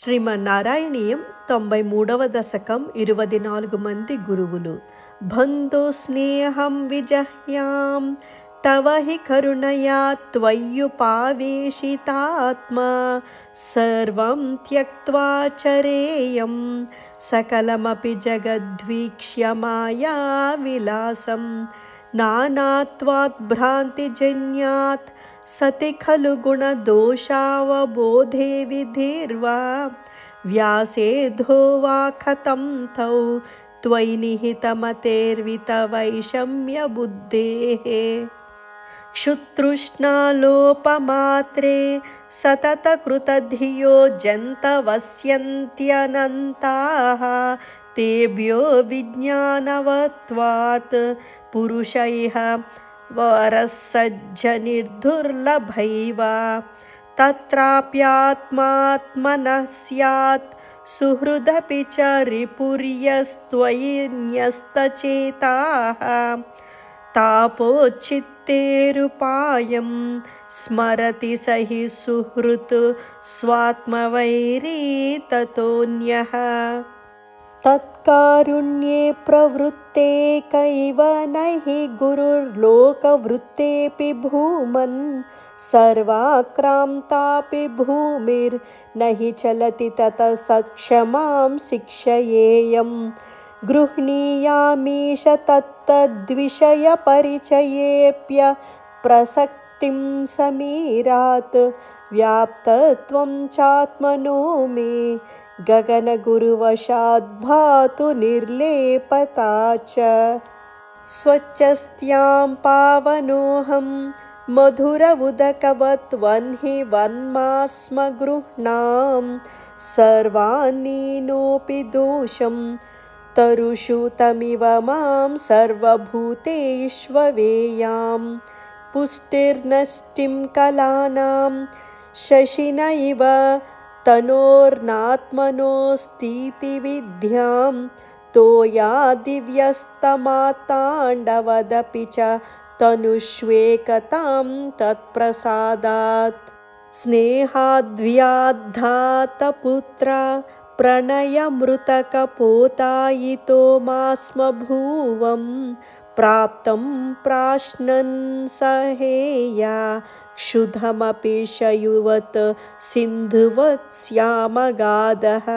శ్రీమన్నారాయణీయం 93వ దశకం 24 మంది గురువులు. బంధు స్నేహం విజహ్యాం తవ హి కరుణయా త్వయ్యుపావేశితాత్మా సర్వం త్యక్త్వా చరేయం సకలమపి జగద్వీక్ష్య మాయా విలాసం నానాత్వాత్ భ్రాంతిజన్యాత్ సతి ఖలు గుణదోషావబోధే విధిర్వా వ్యాసేధో వా కథం తౌ త్వయి నిహితమతేర్వితవైషమ్య బుద్ధేః క్షుతృష్ణాలోపమాత్రే సతతకృతధియో జంతవస్యంత్యనంతాః తేభ్యో విజ్ఞానవత్వాత్ పురుషైః వరసజ్జనిర్దుర్లభైవ తత్రాప్యాత్మాత్మనః స్యాత్ సుహృదపి చ రిపుర్యస్త్వయి న్యస్తచేతాః తాపోచ్చిత్తేరుపాయం స్మరతి సహి సుహృత్ స్వాత్మవైరీ తతోన్యః తత్కారుణ్యే ప్రవృత్తే కైవ నహి గురుర్లోకవృత్తేపి భూమన్ సర్వాక్రాంతాపి భూమిర్ నహి చలతి తత సక్షమాం శిక్షయేయం గృహ్ణీయామీశ తత్తద్విషయ పరిచయేప్య ప్రసక్తిం సమీరాత్ వ్యాప్తత్వం చాత్మనో మే గగనగురువశాద్భాతు నిర్లేపతా చ స్వచ్ఛస్త్యాం పావనోహం మధురవుదకవత్ వన్హి వన్మాస్మ గృహ్ణాం సర్వాన్నీనోపి దోషం తరుషు తమివ మాం సర్వభూతేష్వేయాం పుష్టిర్నష్టిం కలానాం శశిన ఇవ తనోర్నాత్మనోస్థితి విద్యాం తోయా దివ్యస్తమాతాండవదపి చ తనుష్వేకతాం తత్ప్రసాదాత్ స్నేహాద్వ్యాద్ధాతపుత్ర ప్రణయమృతకపోతాయితో మాస్మ భూవం ప్రాప్తం ప్రాశ్నన్ సహేయా క్షుధమపి శయువత్ సింధువత్ శ్యామగాధః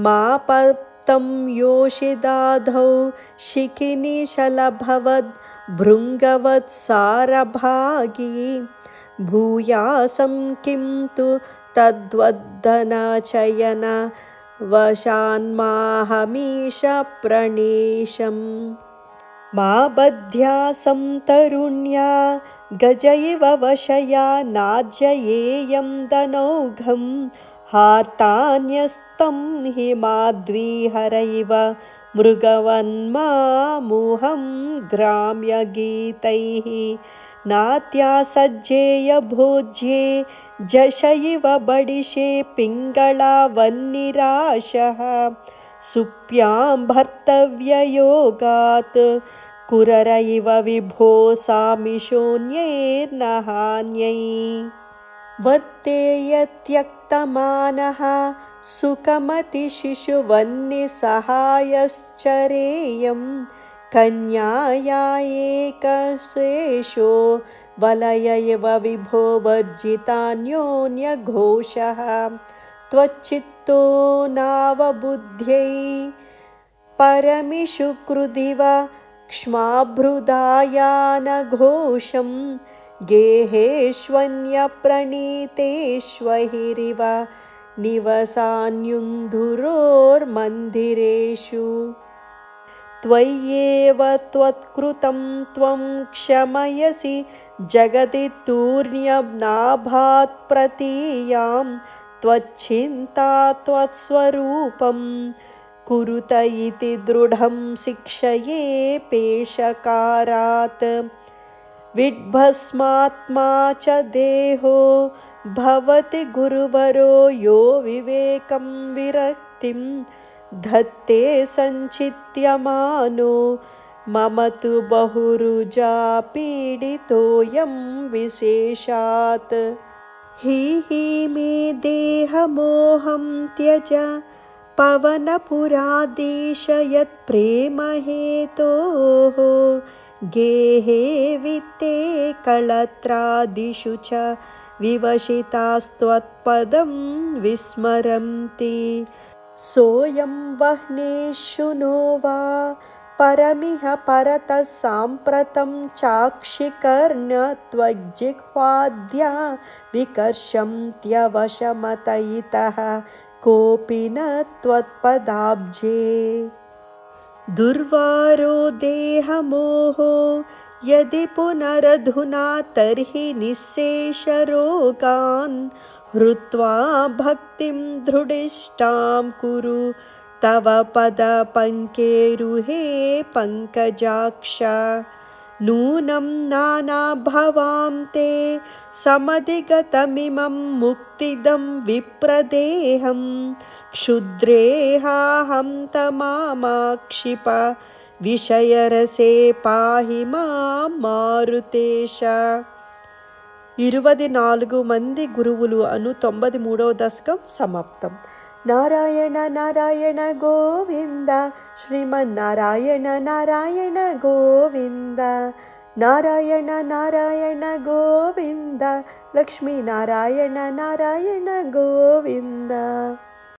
మాపప్తం యోషిదాధౌ శిఖినిశలభవద్ భృంగవత్ సారభాగీ భూయాసం కిం తు తద్వద్దనచయన వశాన్మాహమీశ ప్రణేశం మా బధ్యాసం తరుణ్యా గజ ఇవ వశయా నాజ్యయేయం దనౌఘం హార్తాన్యస్తం హిమాద్విహర ఇవ మృగవన్మాముహం గ్రామ్యగీతైః నాత్యాసజ్జేయ భోజ్యే జశ ఇవ బడిషే పింగళావన్నిరాశః సుప్యాం భర్తవ్యయోగాత్ కురర ఇవ విభో సామిషోన్యైర్నహాన్యై వర్తేయత్యక్తమానః సుఖమతి శిశువన్నిసహాయశ్చరేయం కన్యాయా ఏకశేషో వలయ ఇవ విభో వర్జితాన్యోన్యఘోషః త్వచ్చిత్తో నావబుద్ధ్యై పరమిషు కృదివ క్ష్మాభృదాయానఘోషం గేహేష్వన్యప్రణీతేష్వహిరివ నివసాన్యుంధురోర్మందిరేషు త్వయ్యేవ త్వత్కృతం త్వం క్షమయసి జగతి తూర్ణ్యనాభాత్ ప్రతీయాం త్వచ్చింతా త్వత్స్వరూపం కురుత ఇతి దృఢం శిక్షయే పేషకారాత్ విద్భస్మాత్మా చ దేహో భవతి గురువరో యో వివేకం విరక్తిం ధత్తే సంచిత్యమానో మమ తు బహురుజా పీడితోయం విశేషాత్ हि मे देहमोहं त्यज पवनपुराधीश यत्प्रेमहेतोः गेहे वित्ते कळत्रादिषु च विवशितास्त्वत्पदं विस्मरन्ति सोऽयं वह्नेषु नो वा परमिह परतः साम्प्रतं चाक्षिकर्ण्यत्वज्जिह्वाद्या विकर्षं त्यवशमत इतः कोऽपि न त्वत्पदाब्जे दुर्वारो देहमोहो यदि पुनरधुना तर्हि निःशेषरोगान् हृत्वा भक्तिं दृढिष्टां कुरु तव पदपङ्केरुहे पङ्कजाक्ष नूनं नानाभवां ते समधिगतमिमं मुक्तिदं विप्रदेहं क्षुद्रेहाहं तमाक्षिप विषयरसे पाहि मां మారుతేశ 24 మంది గురువులు అను 93వ దశకం సమాప్తం. నారాయణ నారాయణ గోవింద శ్రీమన్నారాయణ నారాయణ గోవింద నారాయణ నారాయణ గోవింద లక్ష్మీనారాయణ నారాయణ గోవింద.